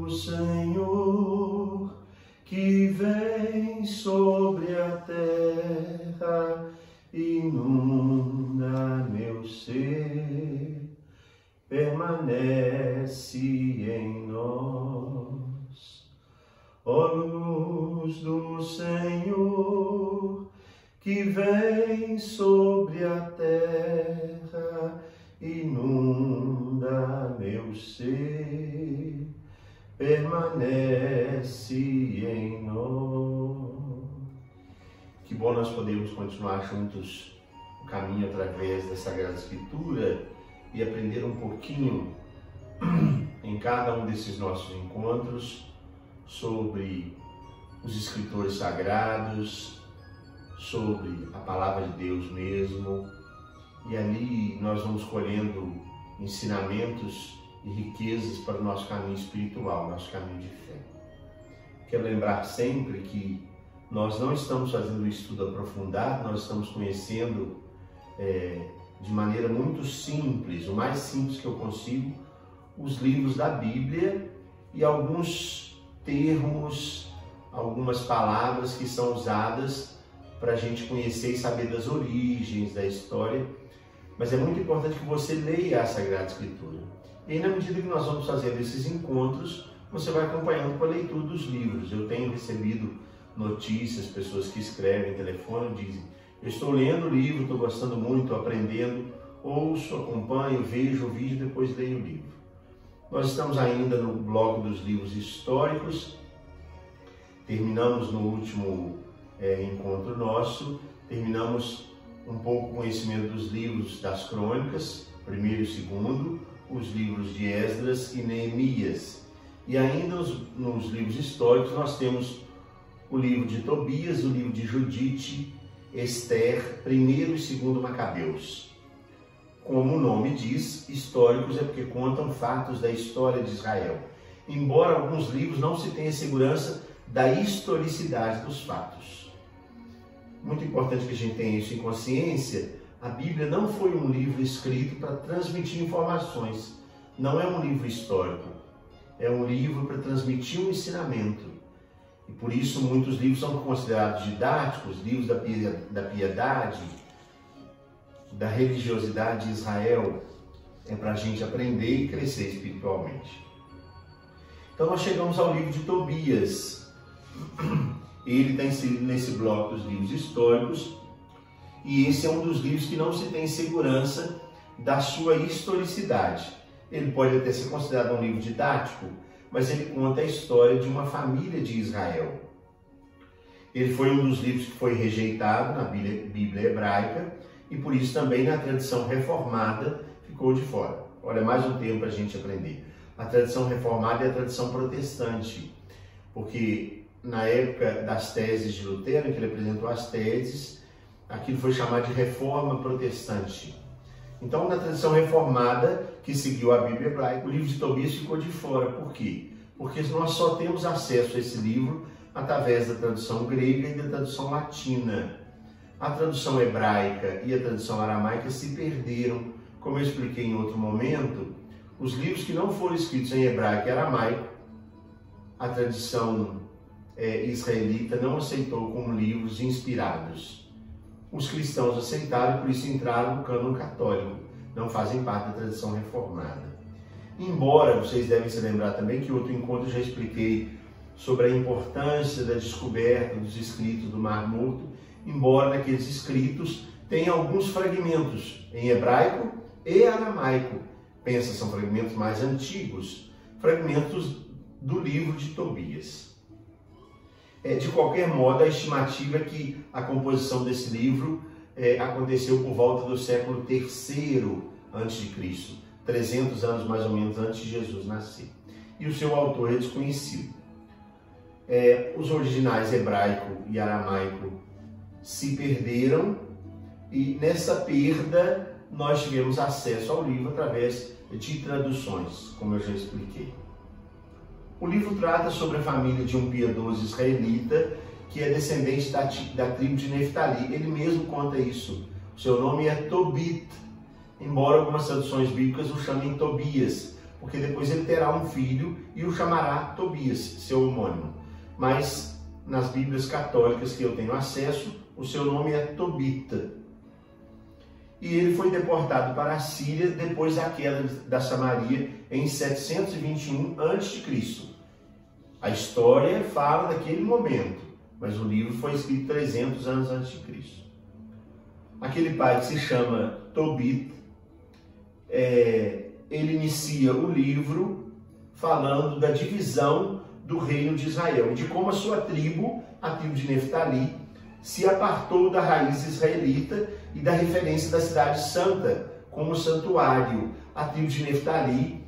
do Senhor que vem sobre a terra, inunda meu ser, permanece em nós. Ó luz do Senhor que vem sobre a terra, inunda meu ser, permanece em nós. Que bom nós podemos continuar juntos o caminho através da Sagrada Escritura e aprender um pouquinho em cada um desses nossos encontros sobre os escritores sagrados, sobre a Palavra de Deus mesmo. E ali nós vamos colhendo ensinamentos e riquezas para o nosso caminho espiritual, nosso caminho de fé. Quero lembrar sempre que nós não estamos fazendo um estudo aprofundado, nós estamos conhecendo de maneira muito simples, o mais simples que eu consigo, os livros da Bíblia e alguns termos, algumas palavras que são usadas para a gente conhecer e saber das origens, da história. Mas é muito importante que você leia a Sagrada Escritura. E aí, na medida que nós vamos fazendo esses encontros, você vai acompanhando com a leitura dos livros. Eu tenho recebido notícias, pessoas que escrevem, telefone, dizem: eu estou lendo o livro, estou gostando muito, estou aprendendo, ouço, acompanho, vejo o vídeo, depois leio o livro. Nós estamos ainda no bloco dos livros históricos, terminamos no último encontro nosso, terminamos um pouco o conhecimento dos livros das crônicas, primeiro e segundo, os livros de Esdras e Neemias. E ainda nos livros históricos nós temos o livro de Tobias, o livro de Judite, Esther, primeiro e segundo Macabeus. Como o nome diz, históricos é porque contam fatos da história de Israel. Embora alguns livros não se tenha segurança da historicidade dos fatos. Muito importante que a gente tenha isso em consciência. A Bíblia não foi um livro escrito para transmitir informações. Não é um livro histórico. É um livro para transmitir um ensinamento. E por isso muitos livros são considerados didáticos, livros da piedade, da religiosidade de Israel. É para a gente aprender e crescer espiritualmente. Então nós chegamos ao livro de Tobias. Ele está inserido nesse bloco dos livros históricos, e esse é um dos livros que não se tem segurança da sua historicidade. Ele pode até ser considerado um livro didático, mas ele conta a história de uma família de Israel. Ele foi um dos livros que foi rejeitado na Bíblia hebraica, e por isso também na tradição reformada ficou de fora. Olha, mais um termo para a gente aprender. A tradição reformada é a tradição protestante, porque na época das teses de Lutero, em que ele apresentou as teses, aquilo foi chamado de reforma protestante. Então, na tradição reformada, que seguiu a Bíblia hebraica, o livro de Tobias ficou de fora. Por quê? Porque nós só temos acesso a esse livro através da tradução grega e da tradução latina. A tradução hebraica e a tradução aramaica se perderam. Como eu expliquei em outro momento, os livros que não foram escritos em hebraico e aramaico, a tradição israelita não aceitou como livros inspirados. Os cristãos aceitaram e por isso entraram no cânon católico, não fazem parte da tradição reformada. Embora, vocês devem se lembrar também que em outro encontro eu já expliquei sobre a importância da descoberta dos escritos do Mar Morto, embora naqueles escritos tenha alguns fragmentos em hebraico e aramaico. Pensa, são fragmentos mais antigos, fragmentos do livro de Tobias. De qualquer modo, a estimativa é que a composição desse livro aconteceu por volta do século III a.C., 300 anos mais ou menos antes de Jesus nascer. E o seu autor é desconhecido. Os originais hebraico e aramaico se perderam, e nessa perda nós tivemos acesso ao livro através de traduções, como eu já expliquei. O livro trata sobre a família de um piedoso israelita que é descendente da tribo de Neftali. Ele mesmo conta isso. O seu nome é Tobit, embora algumas traduções bíblicas o chamem Tobias, porque depois ele terá um filho e o chamará Tobias, seu homônimo. Mas nas Bíblias católicas que eu tenho acesso, o seu nome é Tobita. E ele foi deportado para a Síria depois da queda da Samaria em 721 a.C. A história fala daquele momento, mas o livro foi escrito 300 anos antes de Cristo. Aquele pai que se chama Tobit, ele inicia o livro falando da divisão do reino de Israel e de como a sua tribo, a tribo de Neftali, se apartou da raiz israelita e da referência da cidade santa como santuário. A tribo de Neftali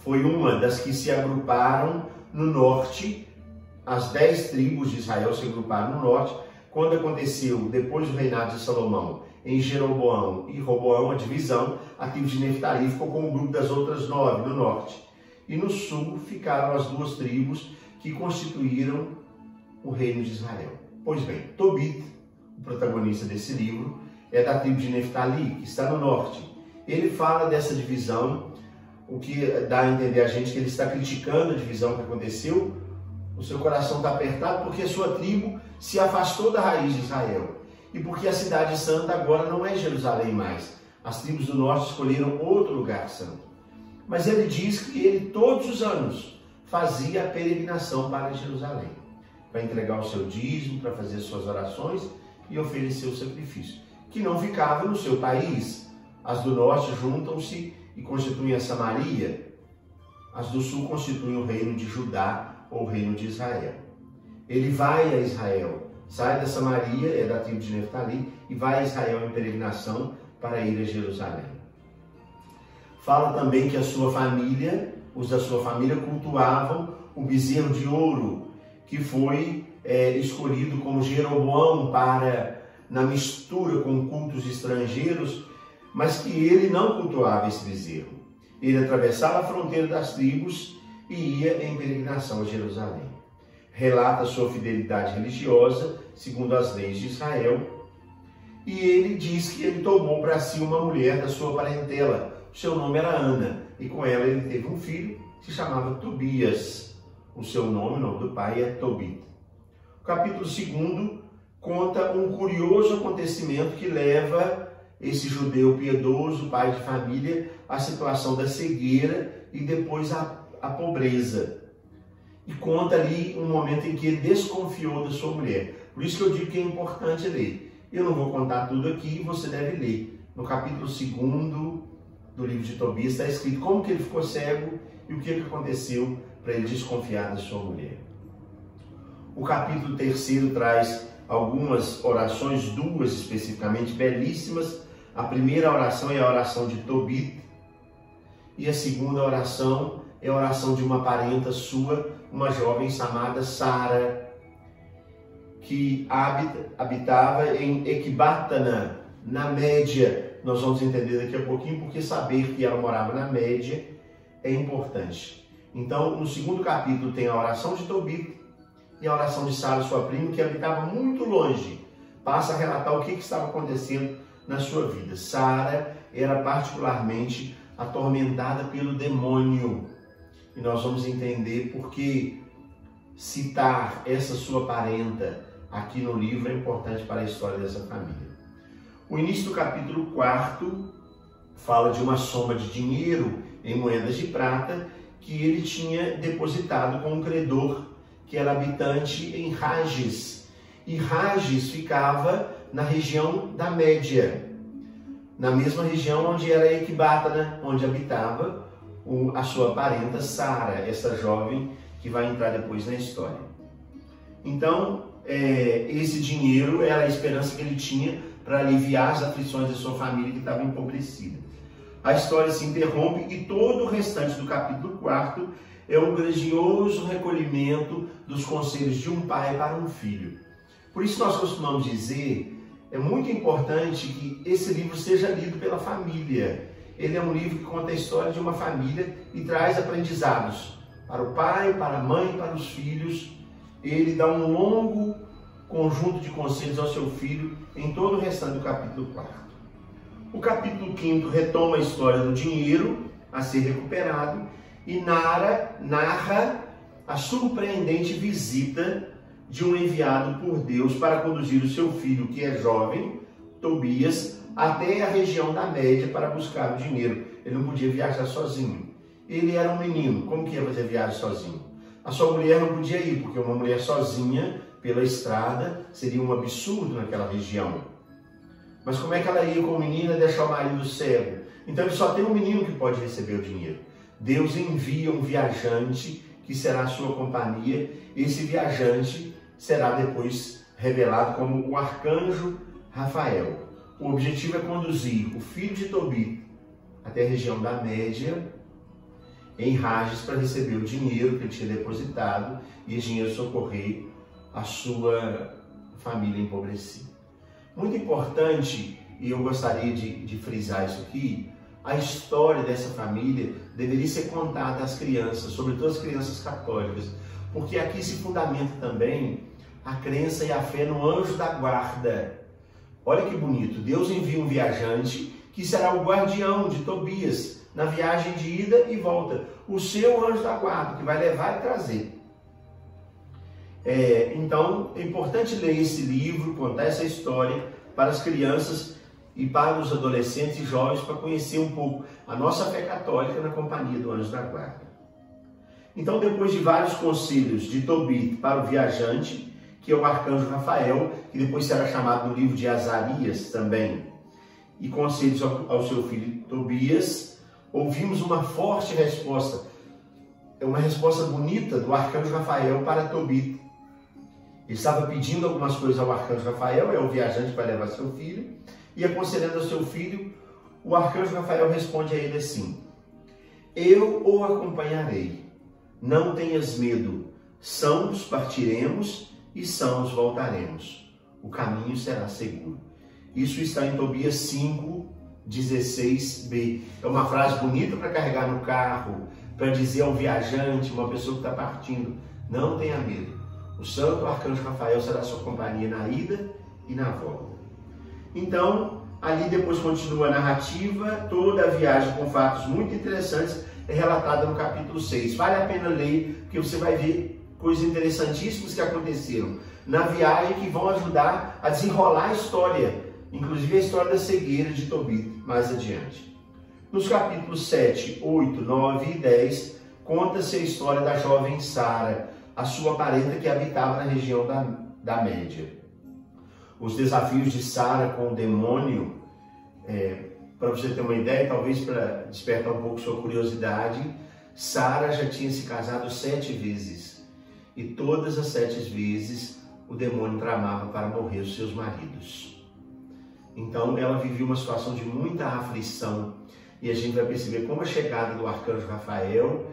foi uma das que se agruparam no norte. As 10 tribos de Israel se agruparam no norte. Quando aconteceu, depois do reinado de Salomão, em Jeroboão e Roboão, a divisão, a tribo de Neftali ficou com o grupo das outras 9 no norte. E no sul ficaram as 2 tribos que constituíram o reino de Israel. Pois bem, Tobit, o protagonista desse livro, é da tribo de Neftali, que está no norte. Ele fala dessa divisão, o que dá a entender a gente que ele está criticando a divisão que aconteceu. O seu coração está apertado porque a sua tribo se afastou da raiz de Israel. E porque a cidade santa agora não é Jerusalém mais. As tribos do norte escolheram outro lugar santo. Mas ele diz que ele todos os anos fazia a peregrinação para Jerusalém, para entregar o seu dízimo, para fazer suas orações e oferecer o sacrifício, que não ficava no seu país. As do norte juntam-se e constituem a Samaria. As do sul constituem o reino de Judá ou o reino de Israel. Ele vai a Israel, sai da Samaria, é da tribo de Neftali, e vai a Israel em peregrinação para ir a Jerusalém. Fala também que a sua família, os da sua família, cultuavam o bezerro de ouro, que foi escolhido como Jeroboão na mistura com cultos estrangeiros, mas que ele não cultuava esse bezerro. Ele atravessava a fronteira das tribos e ia em peregrinação a Jerusalém. Relata sua fidelidade religiosa, segundo as leis de Israel, e ele diz que ele tomou para si uma mulher da sua parentela. O seu nome era Ana, e com ela ele teve um filho que se chamava Tobias. O seu nome, o nome do pai, é Tobit. O capítulo 2 conta um curioso acontecimento que leva esse judeu piedoso, pai de família, à situação da cegueira e depois à pobreza. E conta ali um momento em que ele desconfiou da sua mulher. Por isso que eu digo que é importante ler. Eu não vou contar tudo aqui, você deve ler. No capítulo 2 do livro de Tobias está escrito como que ele ficou cego e o que aconteceu para ele desconfiar da sua mulher. O capítulo 3 traz algumas orações, 2 especificamente, belíssimas. A primeira oração é a oração de Tobit e a segunda oração é a oração de uma parenta sua, uma jovem chamada Sara, que habitava em Ecbatana, na Média. Nós vamos entender daqui a pouquinho porque saber que ela morava na Média é importante. Então, no 2º capítulo tem a oração de Tobit e a oração de Sara, sua prima, que habitava muito longe. Passa a relatar o que estava acontecendo na sua vida. Sara era particularmente atormentada pelo demônio. E nós vamos entender por que citar essa sua parenta aqui no livro é importante para a história dessa família. O início do capítulo 4 fala de uma soma de dinheiro em moedas de prata que ele tinha depositado com um credor que era habitante em Rages. E Rages ficava na região da Média, na mesma região onde era Ecbatana, onde habitava a sua parenta Sara, essa jovem que vai entrar depois na história. Então, esse dinheiro era a esperança que ele tinha para aliviar as aflições da sua família que estava empobrecida. A história se interrompe e todo o restante do capítulo 4 é um grandioso recolhimento dos conselhos de um pai para um filho. Por isso nós costumamos dizer, é muito importante que esse livro seja lido pela família. Ele é um livro que conta a história de uma família e traz aprendizados para o pai, para a mãe, para os filhos. Ele dá um longo conjunto de conselhos ao seu filho em todo o restante do capítulo 4. O capítulo 5 retoma a história do dinheiro a ser recuperado e narra a surpreendente visita de um enviado por Deus para conduzir o seu filho, que é jovem, Tobias, até a região da Média para buscar o dinheiro. Ele não podia viajar sozinho. Ele era um menino, como que ia fazer viagem sozinho? A sua mulher não podia ir, porque uma mulher sozinha pela estrada seria um absurdo naquela região. Mas como é que ela ia com o menino e deixar o marido cego? Então ele só tem um menino que pode receber o dinheiro. Deus envia um viajante que será a sua companhia. Esse viajante será depois revelado como o arcanjo Rafael. O objetivo é conduzir o filho de Tobi até a região da Média, em Rages, para receber o dinheiro que ele tinha depositado e esse dinheiro socorrer a sua família empobrecida. Muito importante, e eu gostaria de frisar isso aqui, a história dessa família deveria ser contada às crianças, sobretudo às crianças católicas, porque aqui se fundamenta também a crença e a fé no anjo da guarda. Olha que bonito, Deus envia um viajante que será o guardião de Tobias na viagem de ida e volta, o seu anjo da guarda, que vai levar e trazer. Então, é importante ler esse livro, contar essa história para as crianças e para os adolescentes e jovens, para conhecer um pouco a nossa fé católica na companhia do anjo da guarda. Então, depois de vários conselhos de Tobit para o viajante, que é o arcanjo Rafael, que depois será chamado no livro de Azarias também, e conselhos ao seu filho Tobias, ouvimos uma forte resposta, uma resposta bonita do arcanjo Rafael para Tobit. Ele estava pedindo algumas coisas ao arcanjo Rafael, é o viajante para levar seu filho, e aconselhando ao seu filho, o arcanjo Rafael responde a ele assim: eu o acompanharei, não tenhas medo, sãos partiremos e sãos voltaremos, o caminho será seguro. Isso está em Tobias 5:16b. É uma frase bonita para carregar no carro, para dizer ao viajante, uma pessoa que está partindo: não tenha medo, o santo arcanjo Rafael será sua companhia na ida e na volta. Então, ali depois continua a narrativa, toda a viagem com fatos muito interessantes, é relatada no capítulo 6. Vale a pena ler, porque você vai ver coisas interessantíssimas que aconteceram na viagem que vão ajudar a desenrolar a história, inclusive a história da cegueira de Tobit mais adiante. Nos capítulos 7, 8, 9 e 10, conta-se a história da jovem Sara, a sua parenta que habitava na região da Média. Os desafios de Sara com o demônio, para você ter uma ideia, talvez para despertar um pouco sua curiosidade, Sara já tinha se casado 7 vezes. E todas as 7 vezes o demônio tramava para morrer os seus maridos. Então ela vivia uma situação de muita aflição. E a gente vai perceber como a chegada do arcanjo Rafael,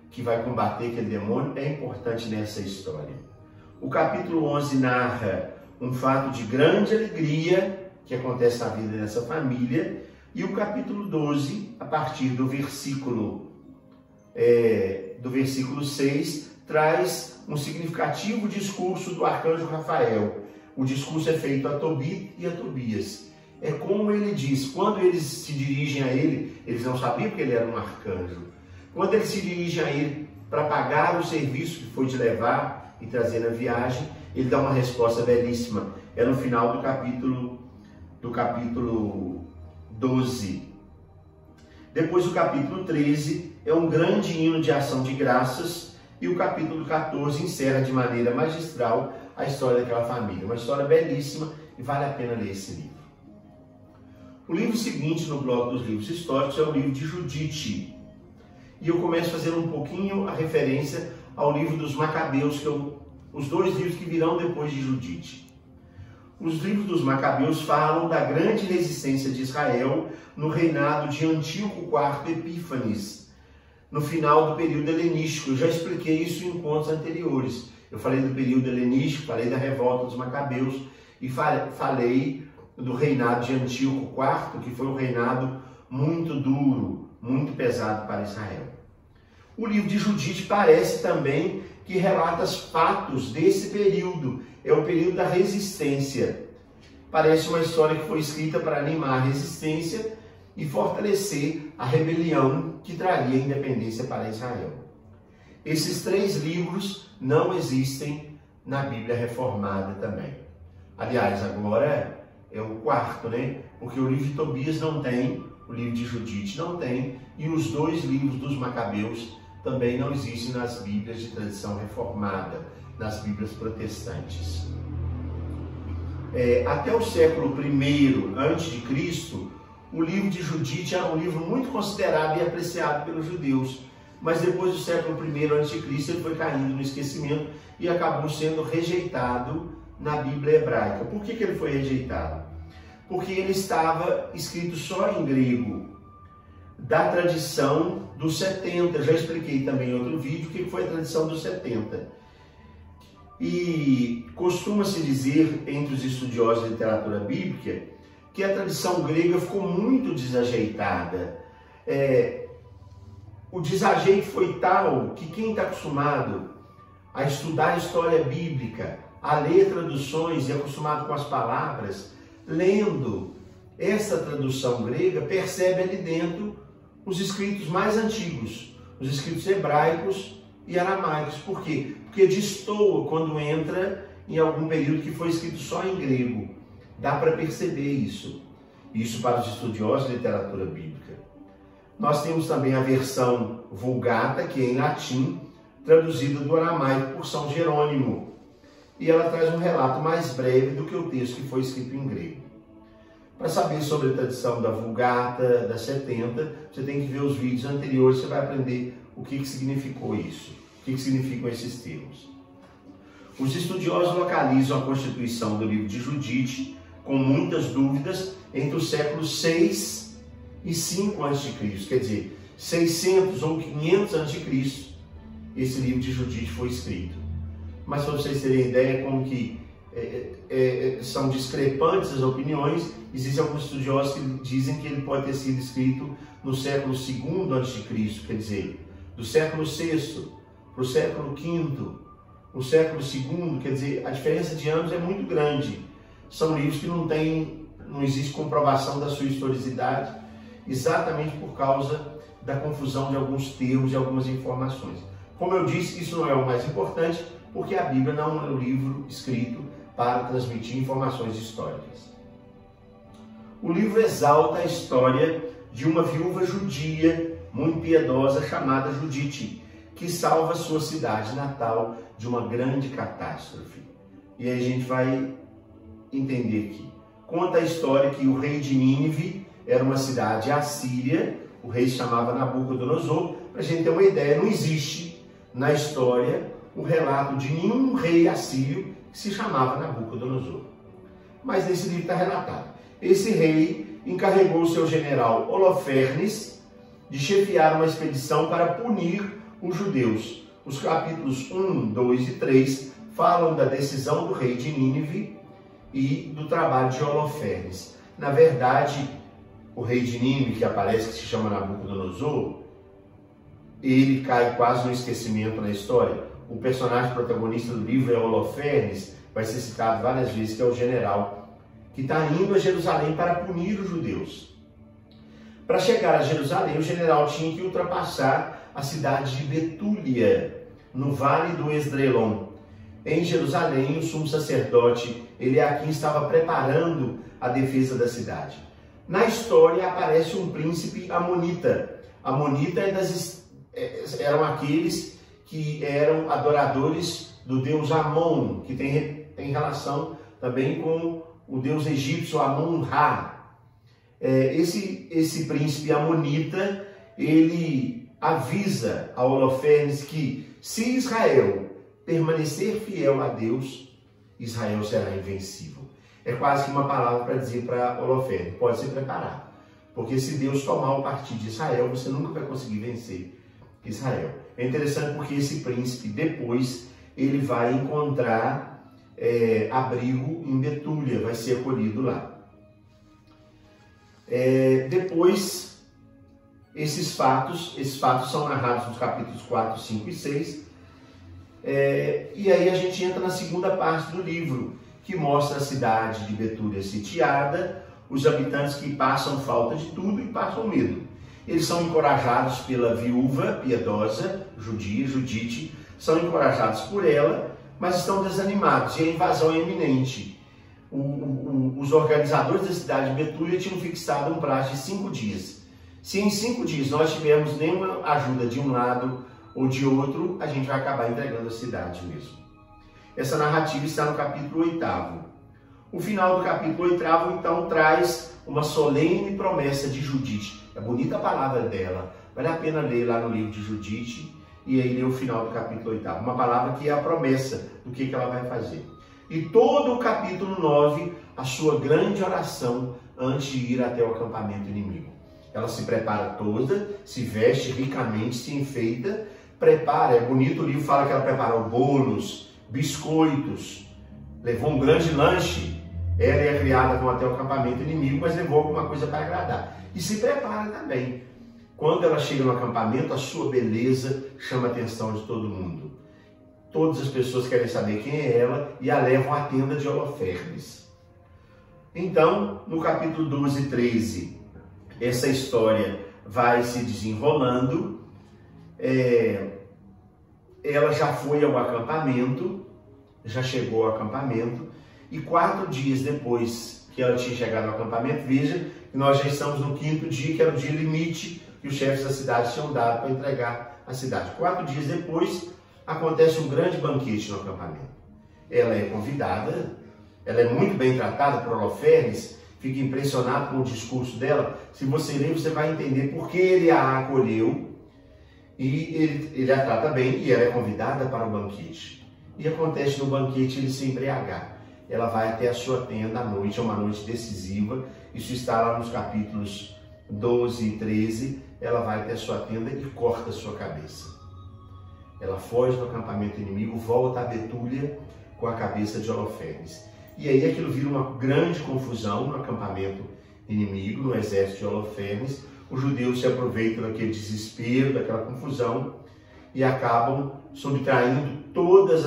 que vai combater aquele demônio, é importante nessa história. O capítulo 11 narra um fato de grande alegria que acontece na vida dessa família. E o capítulo 12, a partir do versículo 6, traz um significativo discurso do arcanjo Rafael. O discurso é feito a Tobit e a Tobias. É como ele diz, quando eles se dirigem a ele, eles não sabiam que ele era um arcanjo. Quando eles se dirigem a ele para pagar o serviço que foi de levar e trazer na viagem, ele dá uma resposta belíssima. É no final do capítulo 12. Depois o capítulo 13 é um grande hino de ação de graças, e o capítulo 14 encerra de maneira magistral a história daquela família. Uma história belíssima e vale a pena ler esse livro. O livro seguinte no bloco dos livros históricos é o livro de Judite. E eu começo fazendo um pouquinho a referência ao livro dos Macabeus, os 2 livros que virão depois de Judite. Os livros dos Macabeus falam da grande resistência de Israel no reinado de Antíoco IV Epífanes, no final do período helenístico. Eu já expliquei isso em encontros anteriores. Eu falei do período helenístico, falei da revolta dos Macabeus e falei do reinado de Antíoco IV, que foi um reinado muito duro, muito pesado para Israel. O livro de Judite parece também que relata os fatos desse período. É o período da resistência. Parece uma história que foi escrita para animar a resistência e fortalecer a rebelião que traria a independência para Israel. Esses 3 livros não existem na Bíblia reformada também. Aliás, agora é o 4º, né? Porque o livro de Tobias não tem, o livro de Judite não tem, e os 2 livros dos Macabeus também não existem nas Bíblias de tradição reformada, nas Bíblias protestantes. Até o século I a.C., o livro de Judite era um livro muito considerado e apreciado pelos judeus, mas depois do século I a.C. ele foi caindo no esquecimento e acabou sendo rejeitado na Bíblia hebraica. Por que ele foi rejeitado? Porque ele estava escrito só em grego, da tradição dos 70. Já expliquei também em outro vídeo o que foi a tradição dos 70. E costuma-se dizer entre os estudiosos de literatura bíblica que a tradição grega ficou muito desajeitada. O desajeito foi tal que quem está acostumado a estudar a história bíblica, a ler traduções e acostumado com as palavras, lendo essa tradução grega, percebe ali dentro os escritos mais antigos, os escritos hebraicos e aramaicos. Por quê? Porque destoa quando entra em algum período que foi escrito só em grego. Dá para perceber isso. Isso para os estudiosos de literatura bíblica. Nós temos também a versão Vulgata, que é em latim, traduzida do aramaico por São Jerônimo. E ela traz um relato mais breve do que o texto que foi escrito em grego. Para saber sobre a tradição da Vulgata, da 70, você tem que ver os vídeos anteriores, você vai aprender o que significou isso, o que significam esses termos. Os estudiosos localizam a constituição do livro de Judite com muitas dúvidas entre os séculos 6 e 5 a.C., quer dizer, 600 ou 500 a.C., esse livro de Judite foi escrito. Mas para vocês terem ideia como que são discrepantes as opiniões, existem alguns estudiosos que dizem que ele pode ter sido escrito no século II a.C., quer dizer, do século VI para o século V, o século II, quer dizer, a diferença de anos é muito grande. São livros que não existe comprovação da sua historicidade, exatamente por causa da confusão de alguns termos e algumas informações. Como eu disse, isso não é o mais importante, porque a Bíblia não é um livro escrito para transmitir informações históricas. O livro exalta a história de uma viúva judia muito piedosa chamada Judite, que salva sua cidade natal de uma grande catástrofe. E aí a gente vai entender aqui. Conta a história que o rei de Nínive era uma cidade assíria, o rei se chamava Nabucodonosor. Para a gente ter uma ideia, não existe na história o relato de nenhum rei assírio que se chamava Nabucodonosor. Mas nesse livro está relatado. Esse rei encarregou o seu general Holofernes de chefiar uma expedição para punir os judeus. Os capítulos 1, 2 e 3 falam da decisão do rei de Nínive e do trabalho de Holofernes. Na verdade, o rei de Nínive, que aparece, que se chama Nabucodonosor, ele cai quase no esquecimento na história. O personagem protagonista do livro é Holofernes, vai ser citado várias vezes, que é o general que está indo a Jerusalém para punir os judeus. Para chegar a Jerusalém, o general tinha que ultrapassar a cidade de Betúlia, no vale do Esdrelon. Em Jerusalém, o sumo sacerdote Eliaquim estava preparando a defesa da cidade. Na história aparece um príncipe amonita. Amonita eram aqueles que eram adoradores do deus Amon, que tem relação também com o deus egípcio Amon-Ra. Esse príncipe amonita, ele avisa a Holofernes que se Israel permanecer fiel a Deus, Israel será invencível. É quase que uma palavra para dizer para Holofernes, pode se preparar, porque se Deus tomar o partido de Israel, você nunca vai conseguir vencer Israel. É interessante porque esse príncipe, depois, ele vai encontrar abrigo em Betúlia, vai ser acolhido lá. Depois, esses fatos são narrados nos capítulos 4, 5 e 6, e aí a gente entra na segunda parte do livro, que mostra a cidade de Betúlia sitiada, os habitantes que passam falta de tudo e passam medo. Eles são encorajados pela viúva piedosa, judia, Judite, são encorajados por ela, mas estão desanimados e a invasão é iminente. Os organizadores da cidade de Betúlia tinham fixado um prazo de 5 dias. Se em 5 dias nós tivermos nenhuma ajuda de um lado ou de outro, a gente vai acabar entregando a cidade mesmo. Essa narrativa está no capítulo 8º. O final do capítulo 8º, então, traz uma solene promessa de Judite. É bonita a palavra dela. Vale a pena ler lá no livro de Judite e aí ler o final do capítulo 8º. Uma palavra que é a promessa do que ela vai fazer. E todo o capítulo 9, a sua grande oração antes de ir até o acampamento inimigo. Ela se prepara toda, se veste ricamente, se enfeita, prepara. É bonito, o livro fala que ela preparou bolos, biscoitos, levou um grande lanche. Ela é criada como até o acampamento inimigo, mas levou alguma coisa para agradar. E se prepara também. Quando ela chega no acampamento, a sua beleza chama a atenção de todo mundo. Todas as pessoas querem saber quem é ela e a levam à tenda de Holofernes. Então, no capítulo 12 e 13, essa história vai se desenrolando. Ela já foi ao acampamento, já chegou ao acampamento, e 4 dias depois que ela tinha chegado ao acampamento, veja que nós já estamos no 5º dia, que era o dia limite que os chefes da cidade tinham dado para entregar a cidade. 4 dias depois, acontece um grande banquete no acampamento. Ela é convidada, ela é muito bem tratada por Holofernes, fica impressionado com o discurso dela. Se você ler, você vai entender por que ele a acolheu e ele a trata bem, e ela é convidada para o banquete. E acontece no banquete ele se embriagar. Ela vai até a sua tenda à noite, é uma noite decisiva, isso está lá nos capítulos 12 e 13, ela vai até a sua tenda e corta a sua cabeça. Ela foge do acampamento inimigo, volta a Betúlia com a cabeça de Holofernes. E aí aquilo vira uma grande confusão no acampamento inimigo, no exército de Holofernes. Os judeus se aproveitam daquele desespero, daquela confusão e acabam subtraindo todas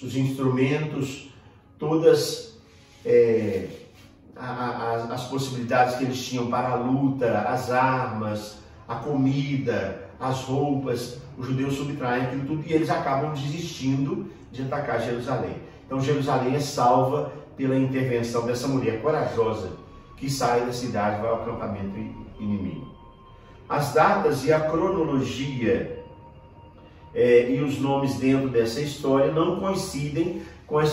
os instrumentos, todas as possibilidades que eles tinham para a luta, as armas, a comida, as roupas. Os judeus subtraem aquilo tudo e eles acabam desistindo de atacar Jerusalém. Então Jerusalém é salva pela intervenção dessa mulher corajosa que sai da cidade e vai ao acampamento inimigo. As datas e a cronologia e os nomes dentro dessa história não coincidem com a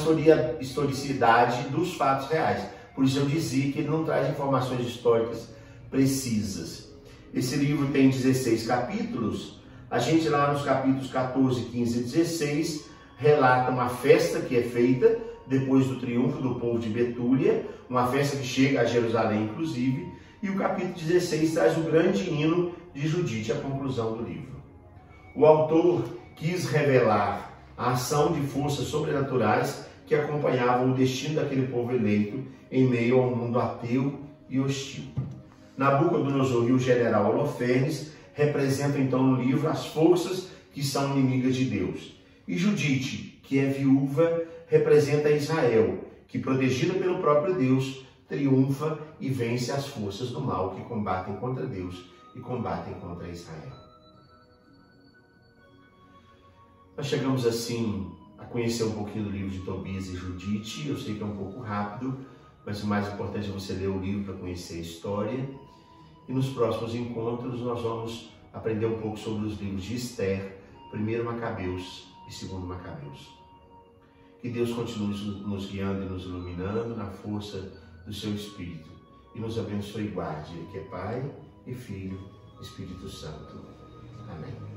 historicidade dos fatos reais. Por isso eu dizia que ele não traz informações históricas precisas. Esse livro tem 16 capítulos. A gente lá nos capítulos 14, 15 e 16 relata uma festa que é feita depois do triunfo do povo de Betúlia, uma festa que chega a Jerusalém inclusive, e o capítulo 16 traz o grande hino de Judite, a conclusão do livro. O autor quis revelar a ação de forças sobrenaturais que acompanhavam o destino daquele povo eleito em meio a um mundo ateu e hostil. Nabucodonosor e o general Holofernes representam então no livro as forças que são inimigas de Deus. E Judite, que é viúva, representa Israel, que protegida pelo próprio Deus, triunfa e vence as forças do mal que combatem contra Deus e combatem contra Israel. Nós chegamos assim a conhecer um pouquinho do livro de Tobias e Judite. Eu sei que é um pouco rápido, mas o mais importante é você ler o livro para conhecer a história. E nos próximos encontros nós vamos aprender um pouco sobre os livros de Esther, 1 Macabeus e 2 Macabeus. Que Deus continue nos guiando e nos iluminando na força do seu Espírito e nos abençoe e guarde, Ele que é Pai e Filho e Espírito Santo. Amém.